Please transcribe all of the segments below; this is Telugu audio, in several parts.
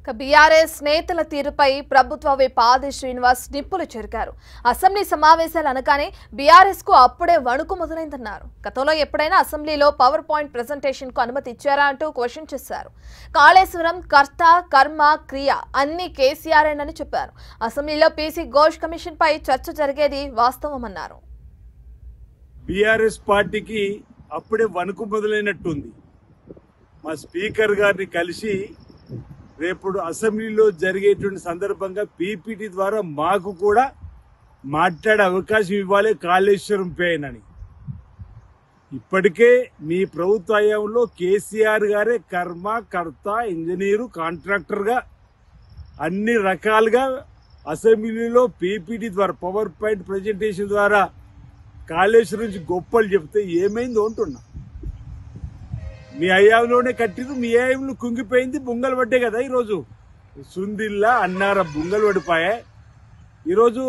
బీఆర్ఎస్ నేతల తీరుపై ప్రభుత్వ విప్ ఆది శ్రీనివాస్ నిప్పులు చెరికారు. అసెంబ్లీ సమావేశాలు అనగానే బీఆర్ఎస్ కు అప్పుడే వణుకు మొదలైందన్నారు. గతంలో ఎప్పుడైనా అసెంబ్లీలో పవర్ పాయింట్ ప్రెజెంటేషన్ కు అనుమతి ఇచ్చారా అంటూ క్వశ్చన్ చేశారు. కాళేశ్వరం కర్త కర్మ క్రియ అన్ని కేసీఆర్ఏనని చెప్పారు. అసెంబ్లీలో పీసీ ఘోష్ కమిషన్ పై చర్చ జరిగేది వాస్తవమన్నారు. బీఆర్ఎస్ పార్టీకి అప్పుడే వణుకు మొదలైనట్టుంది. మా స్పీకర్ గారిని కలిసి రేపు అసెంబ్లీలో జరిగేటువంటి సందర్భంగా పీపీటీ ద్వారా మాకు కూడా మాట్లాడే అవకాశం ఇవ్వాలి కాళేశ్వరం పైన అని. ఇప్పటికే మీ ప్రభుత్వ హయాంలో కేసీఆర్ గారే కర్మ కర్త ఇంజనీరు కాంట్రాక్టర్గా అన్ని రకాలుగా అసెంబ్లీలో పీపీటీ ద్వారా పవర్ పాయింట్ ప్రజెంటేషన్ ద్వారా కాళేశ్వరం నుంచి గొప్పలు చెప్తే ఏమైందో అంటున్నా. మీ హయాంలోనే కట్టిరు, మీ హయాంలో కుంగిపోయింది, బొంగలు పడ్డే కదా. ఈరోజు సుందిల్లా అన్నార బొంగలు పడిపోయాయి. ఈరోజు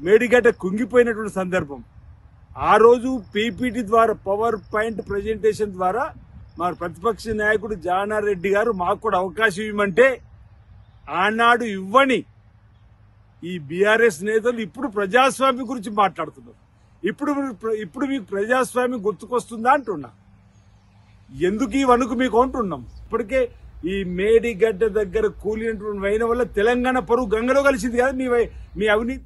మేడిగడ్డ కుంగిపోయినటువంటి సందర్భం. ఆ రోజు పీపీటీ ద్వారా పవర్ పాయింట్ ప్రజెంటేషన్ ద్వారా మా ప్రతిపక్ష నాయకుడు జానారెడ్డి గారు మాకు కూడా అవకాశం ఇవ్వమంటే ఆనాడు ఇవ్వని ఈ బీఆర్ఎస్ నేతలు ఇప్పుడు ప్రజాస్వామ్యం గురించి మాట్లాడుతున్నారు. ఇప్పుడు మీకు ప్రజాస్వామ్యం గుర్తుకొస్తుందా అంటున్నా. ఎందుకు ఈ వణుకు మీకు అంటున్నాం. ఇప్పటికే ఈ మేడిగడ్డ దగ్గర కూలినటువంటి అయిన వల్ల తెలంగాణ పరువు గంగలో కలిసింది కదా మీ అవినీతి.